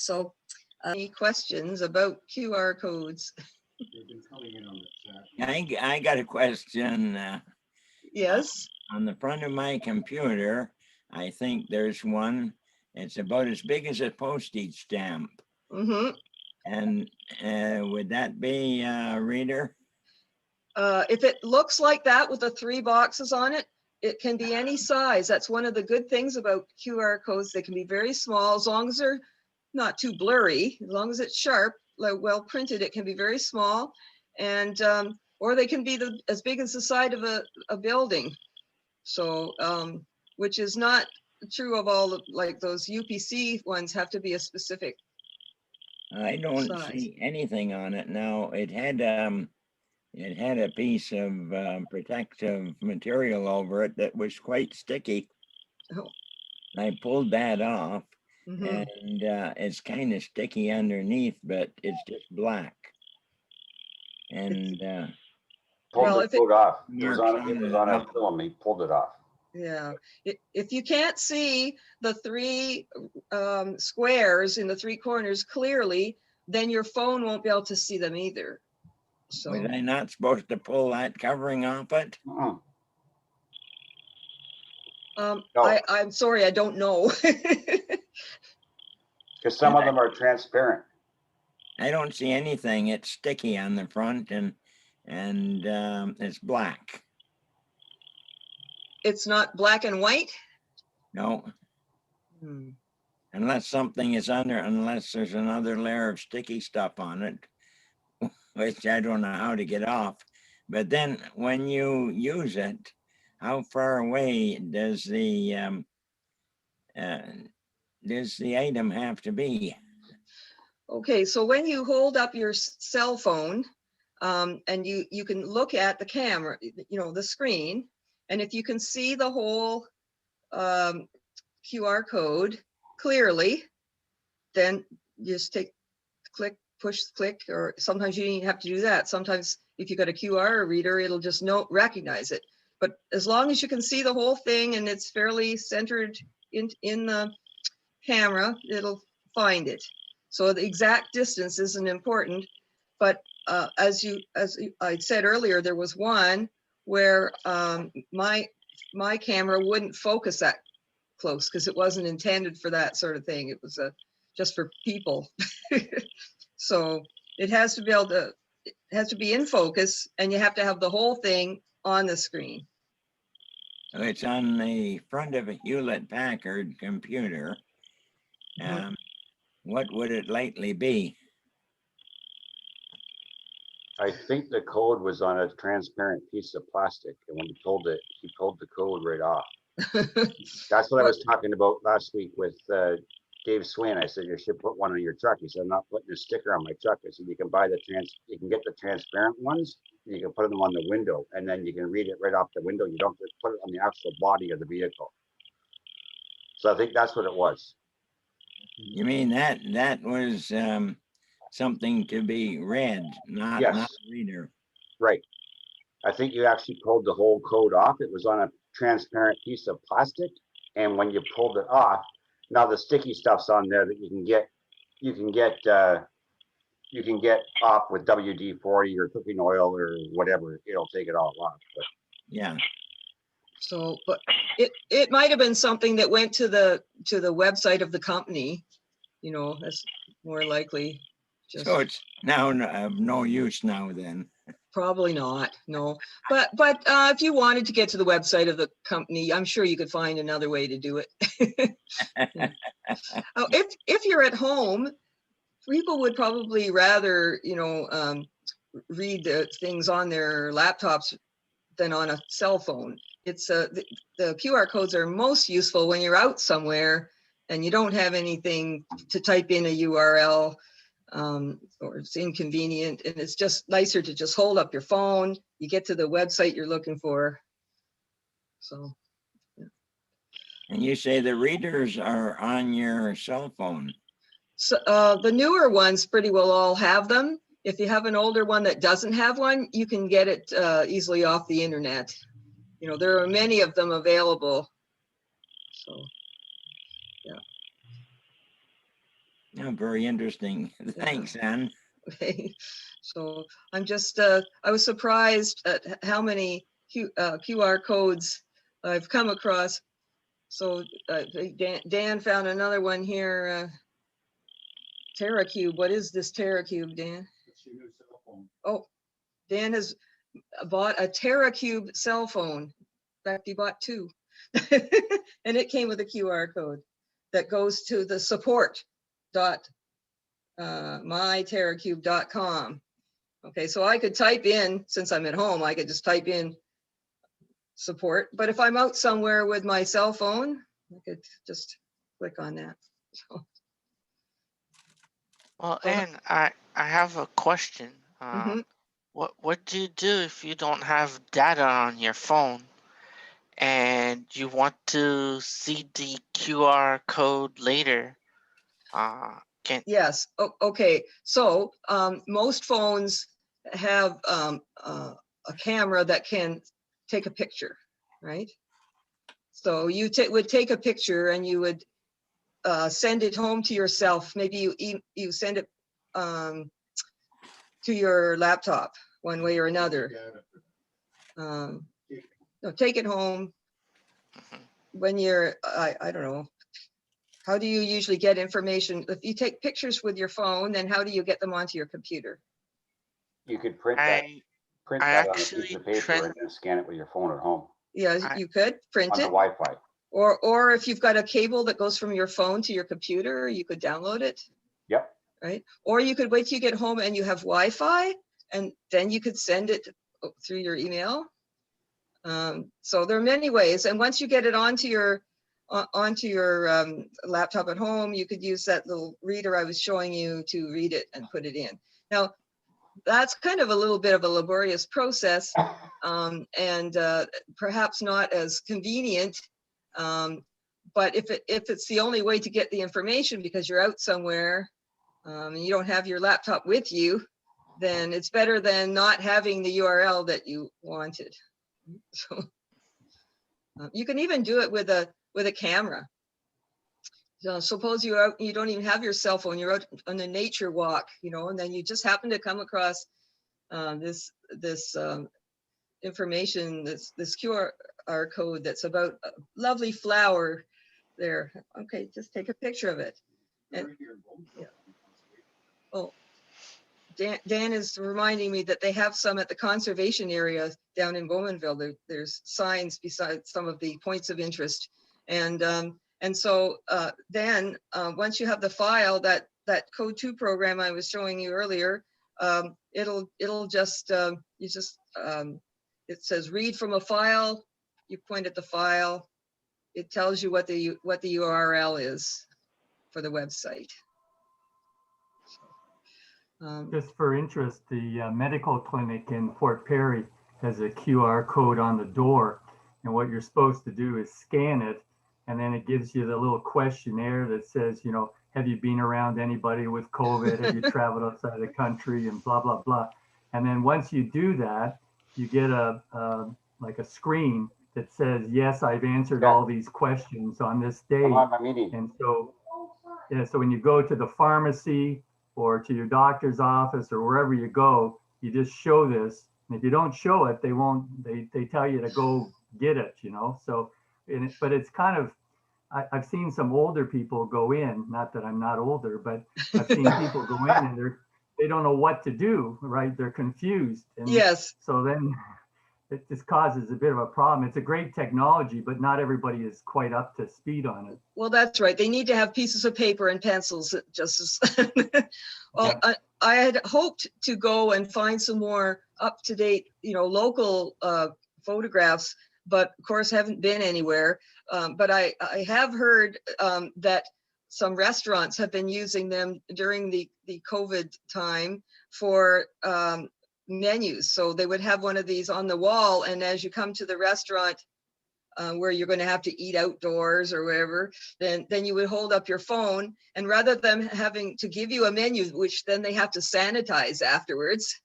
So any questions about QR codes? They've been coming in on the chat. I got a question. Yes. On the front of my computer, I think there's one. It's about as big as a postage stamp. Mm-hmm. And would that be a reader? If it looks like that with the 3 boxes on it, it can be any size. That's one of the good things about QR codes. They can be very small as long as they're not too blurry. As long as it's sharp, like well printed, it can be very small, and or they can be as big as the side of a building. So, which is not true of all of, like those UPC ones have to be a specific I don't size. see anything on it now. It had a piece of protective material over it that was quite sticky. Oh. I pulled that off, Mhm. and it's kind of sticky underneath, but it's just black. And Pulled Well, the if it- coat off. It Mark's was on a on film. He pulled it off. Yeah, if you can't see the 3 squares in the 3 corners clearly, then your phone won't be able to see them either. So, was I not supposed to pull that covering off it? Mm-mm. No. I'm sorry, I don't know. Because some of them are transparent. I don't see anything. It's sticky on the front, and it's black. It's not black and white? No, Hmm. unless something is under, unless there's another layer of sticky stuff on it, which I don't know how to get off. But then when you use it, how far away does the item have to be? Okay, so when you hold up your cell phone, and you can look at the camera, the screen, and if you can see the whole QR code clearly, then you just push click, or sometimes you don't even have to do that. Sometimes if you got a QR reader, it'll just recognize it. But as long as you can see the whole thing and it's fairly centered in the camera, it'll find it. So the exact distance isn't important, but as I said earlier, there was one where my camera wouldn't focus that close because it wasn't intended for that sort of thing. It was just for people. So it has to be in focus, and you have to have the whole thing on the screen. So it's on the front of a Hewlett-Packard computer. Mhm. What would it likely be? I think the code was on a transparent piece of plastic. And when he pulled it, he pulled the code right off. That's what I was talking about last week with Dave Swain. I said, you should put one on your truck. He said, I'm not putting a sticker on my truck. I said, you can get the transparent ones, and you can put them on the window, and then you can read it right off the window. You don't have to put it on the actual body of the vehicle. So I think that's what it was. You mean that was something to be read, not Yes. not reader. Right. I think you actually pulled the whole code off. It was on a transparent piece of plastic. And when you pulled it off, now the sticky stuff's on there that you can get off with WD-40 or cooking oil or whatever. It'll take it all off. But Yeah. So, but it might have been something that went to the website of the company. That's more likely. So it's now of no use now then. Probably not, no. But if you wanted to get to the website of the company, I'm sure you could find another way to do it. Oh, if you're at home, people would probably rather, read the things on their laptops than on a cell phone. It's the QR codes are most useful when you're out somewhere and you don't have anything to type in a URL. Or it's inconvenient, and it's just nicer to just hold up your phone. You get to the website you're looking for. So, yeah. And you say the readers are on your cell phone. So the newer ones pretty well all have them. If you have an older one that doesn't have one, you can get it easily off the internet. There are many of them available. So, yeah. Yeah, very interesting. Thanks, Ann. Okay, so I'm just, I was surprised at how many QR codes I've come across. So Dan found another one here, TerraCube. What is this TerraCube, Dan? It's your new cell phone. Oh, Dan has bought a TerraCube cell phone. In fact, he bought two. And it came with a QR code that goes to the support.myterracube.com. Okay, so I could type in, since I'm at home, I could just type in support. But if I'm out somewhere with my cell phone, I could just click on that. So, Well, and I have a question. mhm. What do you do if you don't have data on your phone and you want to see the QR code later? Can Yes, okay. So most phones have a camera that can take a picture, right? So you would take a picture and you would send it home to yourself. Maybe you send it to your laptop one way or another. No, take it home Mhm. when you're, I don't know. How do you usually get information? If you take pictures with your phone, then how do you get them onto your computer? You could print that I on a piece actually of paper and then scan it with your phone at home Yeah, I- you could print on the it. Wi-Fi. Or if you've got a cable that goes from your phone to your computer, you could download it, Yep. right? Or you could wait till you get home and you have Wi-Fi, and then you could send it through your email. So there are many ways. And once you get it onto your laptop at home, you could use that little reader I was showing you to read it and put it in. Now, that's kind of a little bit of a laborious process, and perhaps not as convenient. But if it's the only way to get the information because you're out somewhere and you don't have your laptop with you, then it's better than not having the URL that you wanted. So you can even do it with a camera. So suppose you're out, you don't even have your cell phone, you're out on a nature walk, and then you just happen to come across this information, this QR code that's about a lovely flower there. Okay, just take a picture of it. And yeah. Oh, Dan is reminding me that they have some at the conservation area down in Bowmanville. There's signs beside some of the points of interest, and so then once you have the file, that Code 2 program I was showing you earlier, it'll just it says read from a file. You point at the file. It tells you what the URL is for the website. Just for interest, the medical clinic in Fort Perry has a QR code on the door. And what you're supposed to do is scan it. And then it gives you the little questionnaire that says, have you been around anybody with COVID? Have you traveled outside the country and blah, blah, blah. And then once you do that, you get like a screen that says, yes, I've answered all these questions on this day. I'm on my meeting. And so, yeah, so when you go to the pharmacy or to your doctor's office or wherever you go, you just show this. And if you don't show it, they tell you to go get it, So, but it's kind of, I've seen some older people go in, not that I'm not older, but I've seen people go in and they don't know what to do, right? They're confused. And yes. So then it just causes a bit of a problem. It's a great technology, but not everybody is quite up to speed on it. Well, that's right. They need to have pieces of paper and pencils. Just as well, yeah. I had hoped to go and find some more up-to-date, local photographs, but of course haven't been anywhere. But I have heard that some restaurants have been using them during the COVID time for menus. So they would have one of these on the wall, and as you come to the restaurant where you're going to have to eat outdoors or wherever, then you would hold up your phone, and rather than having to give you a menu, which then they have to sanitize afterwards,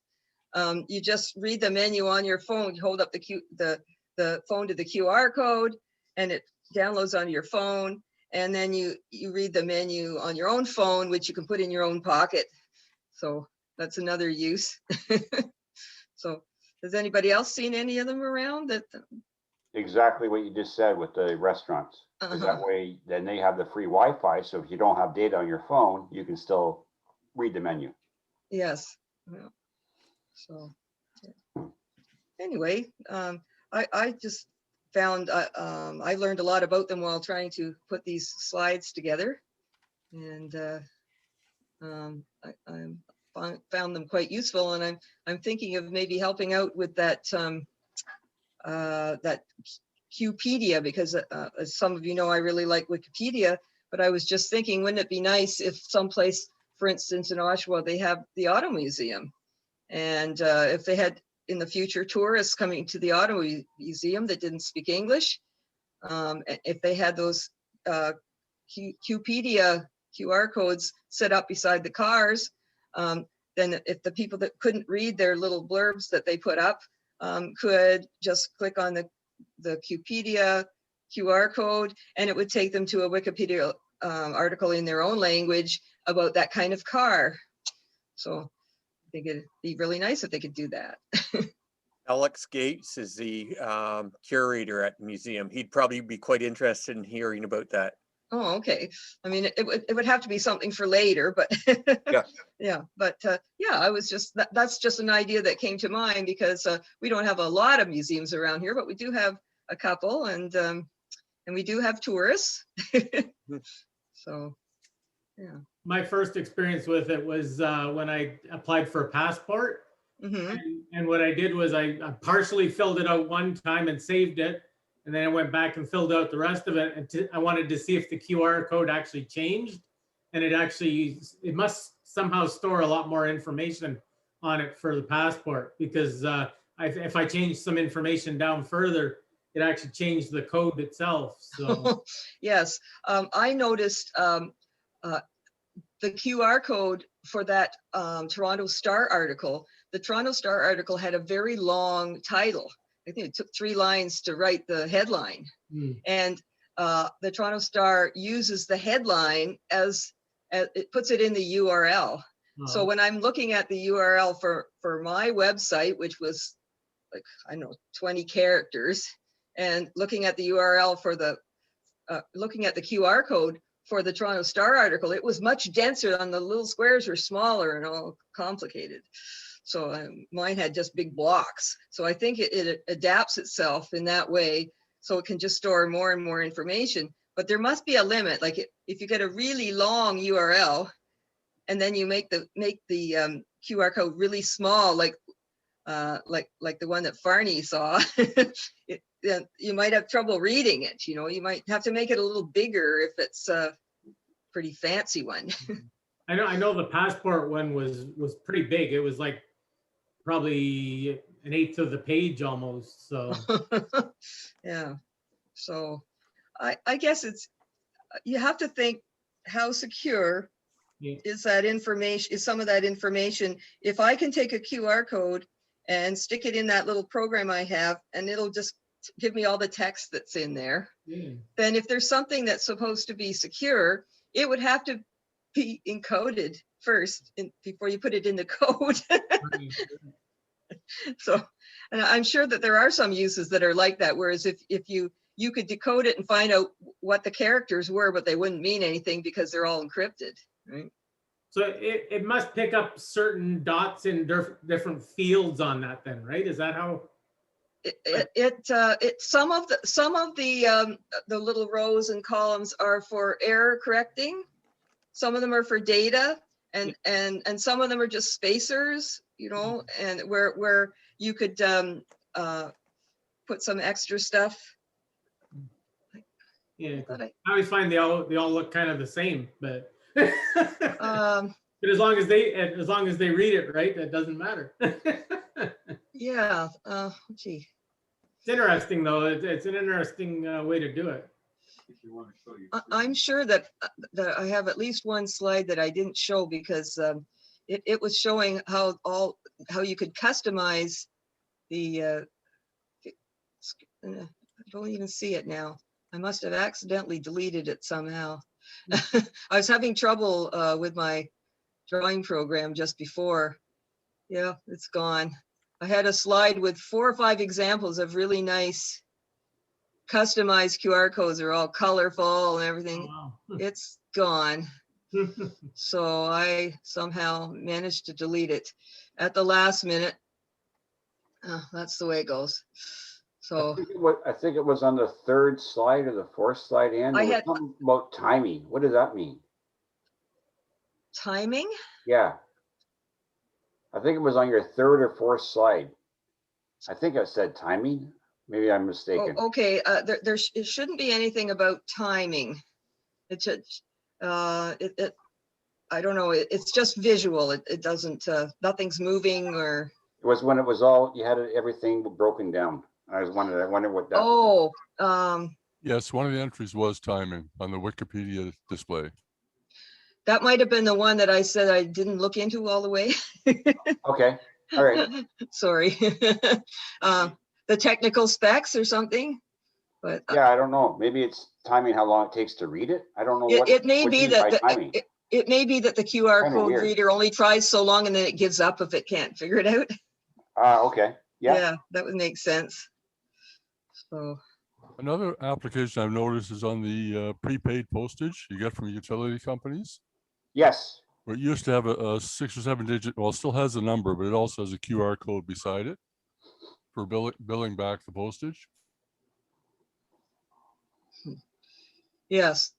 you just read the menu on your phone. You hold up the phone to the QR code, and it downloads onto your phone, and then you read the menu on your own phone, which you can put in your own pocket. So that's another use. So has anybody else seen any of them around that? Exactly what you just said with the restaurants. 'Cause that way, then they have the free Wi-Fi. So if you don't have data on your phone, you can still read the menu. Yes. Yeah. So yeah. Anyway, I just found I learned a lot about them while trying to put these slides together, and I found them quite useful. And I'm thinking of maybe helping out with that that Qpedia, because as some of you know, I really like Wikipedia. But I was just thinking, wouldn't it be nice if someplace, for instance, in Oshawa, they have the Auto Museum, and if they had in the future tourists coming to the Auto Museum that didn't speak English, if they had those Qpedia QR codes set up beside the cars, then if the people that couldn't read their little blurbs that they put up could just click on the Qpedia QR code, and it would take them to a Wikipedia article in their own language about that kind of car. So I think it'd be really nice if they could do that. Alex Gates is the curator at the museum. He'd probably be quite interested in hearing about that. Oh, okay. I mean, it would have to be something for later, but Yeah. yeah, but yeah, I was just, that's just an idea that came to mind, because we don't have a lot of museums around here, but we do have a couple, and we do have tourists. So, yeah. My first experience with it was when I applied for a passport. Hmm. And what I did was I partially filled it out one time and saved it. And then I went back and filled out the rest of it. And I wanted to see if the QR code actually changed. And it must somehow store a lot more information on it for the passport, because if I change some information down further, it actually changed the code itself. So Yes, I noticed the QR code for that Toronto Star article. The Toronto Star article had a very long title. I think it took 3 lines to write the headline. And the Toronto Star uses the headline as it puts it in the URL. So when I'm looking at the URL for my website, which was like, I don't know, 20 characters, and looking at the URL for the, looking at the QR code for the Toronto Star article, it was much denser, and the little squares were smaller and all complicated. So mine had just big blocks. So I think it adapts itself in that way, so it can just store more and more information. But there must be a limit. Like if you get a really long URL, and then you make the QR code really small, like the one that Farney saw, then you might have trouble reading it. You know, you might have to make it a little bigger if it's a pretty fancy one. I know the passport one was pretty big. It was like probably 1/8 of the page almost. So yeah. So I guess you have to think, how secure is that information, is some of that information? If I can take a QR code and stick it in that little program I have, and it'll just give me all the text that's in there, then if there's something that's supposed to be secure, it would have to be encoded first before you put it in the code. So, and I'm sure that there are some uses that are like that, whereas if you could decode it and find out what the characters were, but they wouldn't mean anything because they're all encrypted, right? So it must pick up certain dots in different fields on that then, right? Is that how? Some of the little rows and columns are for error correcting. Some of them are for data, and some of them are just spacers, you know, and where you could put some extra stuff. Yeah, I always find they all look kind of the same, but but as long as they read it right, that doesn't matter. Yeah. Gee. It's interesting though. It's an interesting way to do it. If you want to show your I'm sure that I have at least one slide that I didn't show, because it was showing how you could customize the. I don't even see it now. I must have accidentally deleted it somehow. I was having trouble with my drawing program just before. Yeah, it's gone. I had a slide with 4 or 5 examples of really nice customized QR codes. They're all colorful and everything. Oh, It's gone. wow. So I somehow managed to delete it at the last minute. That's the way it goes. So I think it was on the 3rd slide or the 4th slide in. I There was had- something about timing. What does that mean? timing? Yeah. I think it was on your 3rd or 4th slide. I think it said timing. Maybe I'm mistaken. Oh, okay, it shouldn't be anything about timing. It should, I don't know, it's just visual. It doesn't, nothing's moving or, It was when it was all, you had everything broken down. I wonder what that. oh, Yes, one of the entries was timing on the Wikipedia display. that might have been the one that I said I didn't look into all the way. Okay, all right. Sorry. The technical specs or something, but Yeah, I don't know. Maybe it's timing how long it takes to read it. I don't know what. it may what be you mean that, by timing. it may be that the QR Kinda code weird. reader only tries so long and then it gives up if it can't figure it out. Okay, yeah. Yeah, that would make sense. So, Another application I've noticed is on the prepaid postage you get from utility companies. Yes, Where it used to have a 6 or 7 digit, well, it still has a number, but it also has a QR code beside it for billing back the postage. yes.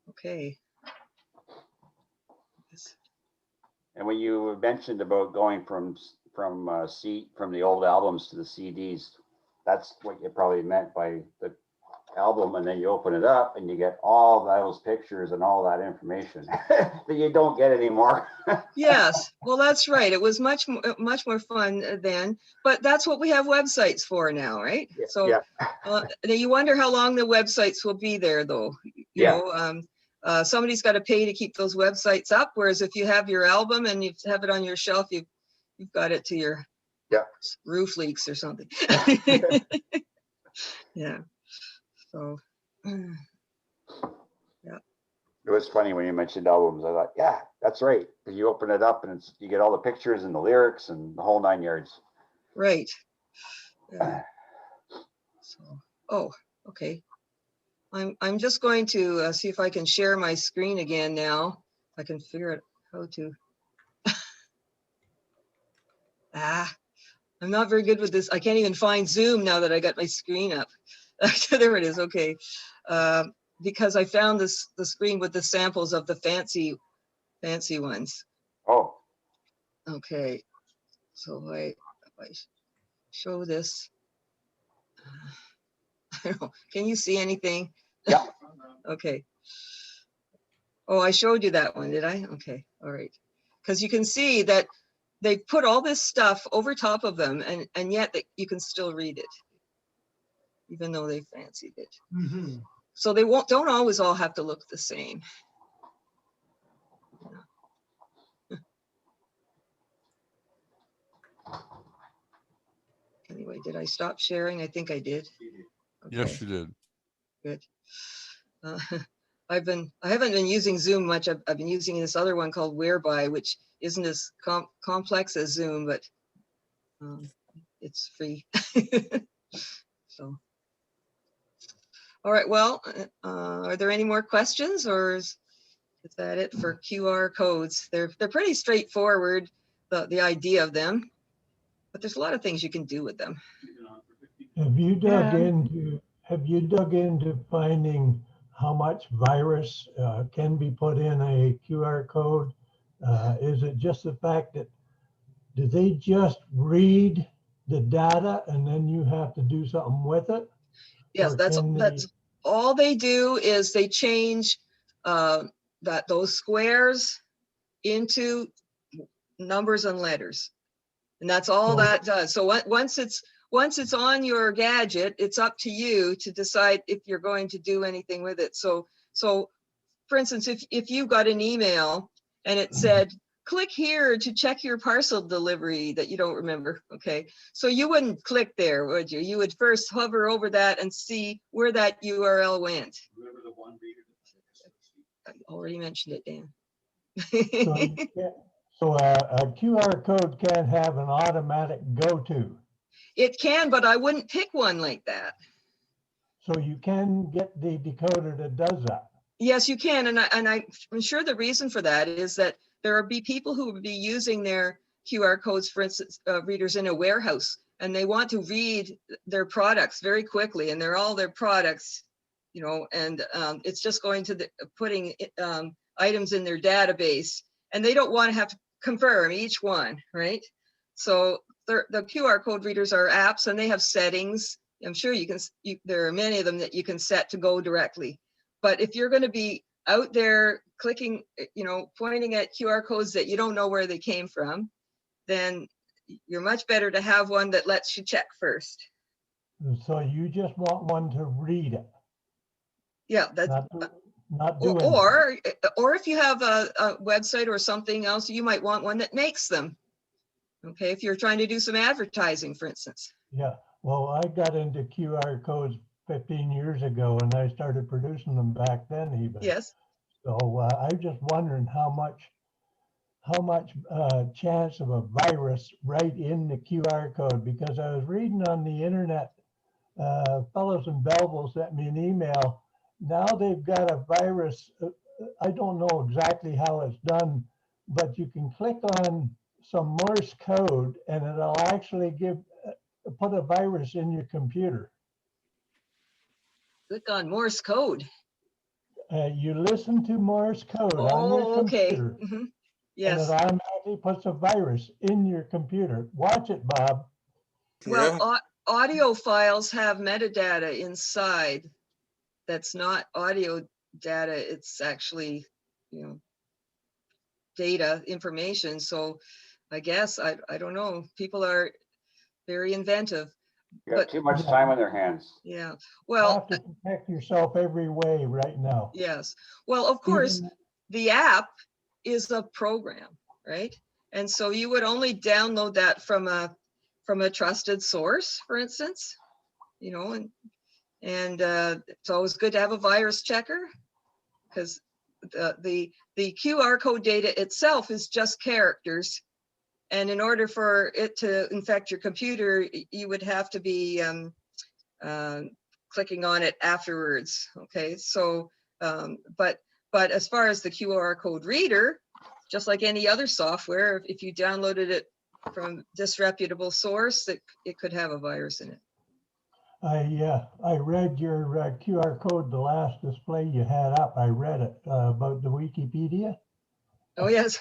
Okay. and when you mentioned about going from the old albums to the CDs, that's what you probably meant by the album, and then you open it up and you get all those pictures and all that information that you don't get anymore. Yes, well, that's right. It was much more fun then, but that's what we have websites for now, right? So Yeah, now you wonder how long the websites will be there, though. You Yeah. know, somebody's got to pay to keep those websites up. Whereas if you have your album and you have it on your shelf, you've got it to your Yeah. roof leaks or something. Yeah. So. it was funny when you mentioned albums. I thought, yeah, that's right. You open it up and you get all the pictures and the lyrics and the whole 9 yards. Right. Yeah. So, oh, okay. I'm just going to see if I can share my screen again now. I can figure out how to. I'm not very good with this. I can't even find Zoom now that I got my screen up. There it is. Okay. Because I found the screen with the samples of the fancy ones. Oh, Okay. So if I show this. I don't know. Can you see anything? Yeah. Okay. Oh, I showed you that one, did I? Okay, all right. Because you can see that they put all this stuff over top of them, and yet you can still read it, even though they fancied it. Mhm. So they don't always all have to look the same. Anyway, did I stop sharing? I think I did. Okay. Yes, you did. Good. I haven't been using Zoom much. I've been using this other one called Whereby, which isn't as complex as Zoom, but it's free. So, all right. Well, are there any more questions, or is that it for QR codes? They're pretty straightforward, the idea of them, but there's a lot of things you can do with them. Have you dug into finding how much virus can be put in a QR code? Is it just the fact that, do they just read the data and then you have to do something with it? Yes, Or that's can that's all they do is they change those squares into numbers and letters, and that's all So- that does. So once it's on your gadget, it's up to you to decide if you're going to do anything with it. So for instance, if you got an email and it said click here to check your parcel delivery that you don't remember. Okay, so you wouldn't click there, would you? You would first hover over that and see where that URL went. Remember the one reader? I already mentioned it, Dan. So so a QR code can't have an automatic go-to. It can, but I wouldn't pick one like that. So you can get the decoder that does that. Yes, you can, and I'm sure the reason for that is that there will be people who would be using their QR codes, for instance, readers in a warehouse, and they want to read their products very quickly, and they're all their products, you know, and it's just going to putting items in their database, and they don't want to have to confirm each one, right? So the QR code readers are apps, and they have settings. I'm sure you can. There are many of them that you can set to go directly. But if you're going to be out there clicking, you know, pointing at QR codes that you don't know where they came from, then you're much better to have one that lets you check first. So you just want one to read it, Yeah, that's not do anything. or if you have a website or something else, you might want one that makes them. Okay, if you're trying to do some advertising, for instance. Yeah, well, I got into QR codes 15 years ago, and I started producing them back then even. Yes. So I'm just wondering how much chance of a virus right in the QR code, because I was reading on the internet, Fellows in Belleville sent me an email. Now they've got a virus. I don't know exactly how it's done, but you can click on some Morse code and it'll actually put a virus in your computer. Click on Morse code. You listen to Morse code on your computer, Okay. Yes. and it automatically puts a virus in your computer. Watch it, Bob. Well, audio files have metadata inside. That's not audio data. It's actually, you know, data information. So I guess I don't know. People are very inventive. You got too much time on their hands. Yeah. You Well, have to protect yourself every way right now. yes. Well, of course, the app is a program, right? And so you would only download that from a trusted source, for instance, you know, and it's always good to have a virus checker, because the QR code data itself is just characters. And in order for it to infect your computer, you would have to be clicking on it afterwards. Okay, so but as far as the QR code reader, just like any other software, if you downloaded it from disreputable source, it could have a virus in it. I read your QR code, the last display you had up. I read it about the Wikipedia. Oh yes.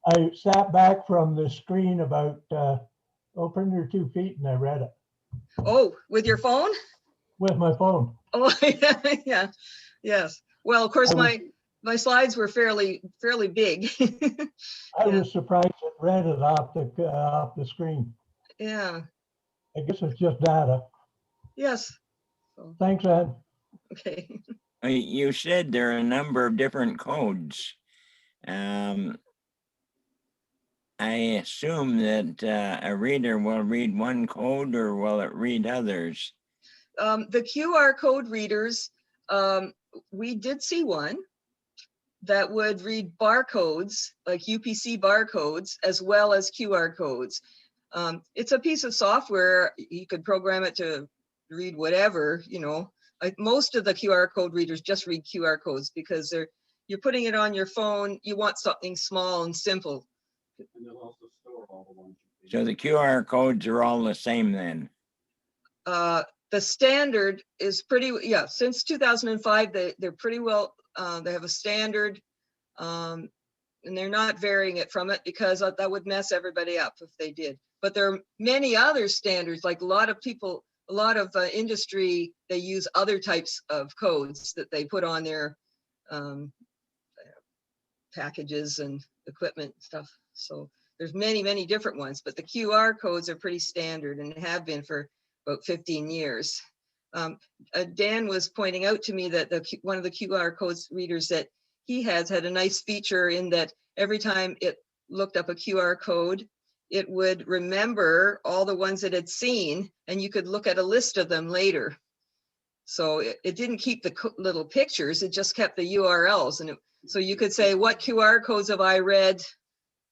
I sat back from the screen about 1 or 2 feet, and I read it. Oh, with your phone? With my phone. Oh yeah, yes. Well, of course, my slides were fairly big. I was surprised it read it off the screen. Yeah. I guess it's just data. Yes. So, thanks, Ed. Okay. You said there are a number of different codes. I assume that a reader will read one code, or will it read others? The QR code readers, we did see one that would read barcodes, like UPC barcodes, as well as QR codes. It's a piece of software. You could program it to read whatever, you know. Like most of the QR code readers just read QR codes because you're putting it on your phone. You want something small and simple. And they'll also store all the ones. So the QR codes are all the same then? The standard is pretty, yeah, since 2005, they're pretty well, they have a standard, and they're not varying it from it, because that would mess everybody up if they did. But there are many other standards, like a lot of people, a lot of industry, they use other types of codes that they put on their packages and equipment and stuff. So there's many different ones, but the QR codes are pretty standard and have been for about 15 years. Dan was pointing out to me that one of the QR codes readers that he has had a nice feature in that every time it looked up a QR code, it would remember all the ones it had seen, and you could look at a list of them later. So it didn't keep the little pictures, it just kept the URLs. And so you could say, what QR codes have I read?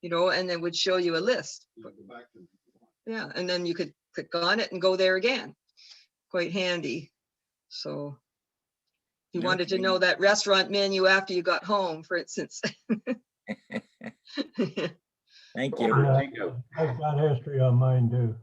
You know, and it would show you a list. You can go back to it if you want. Yeah, and then you could click on it and go there again. Quite handy. So if you wanted to know that restaurant menu after you got home, for instance. Thank Or you. takeout. I've got history on mine too.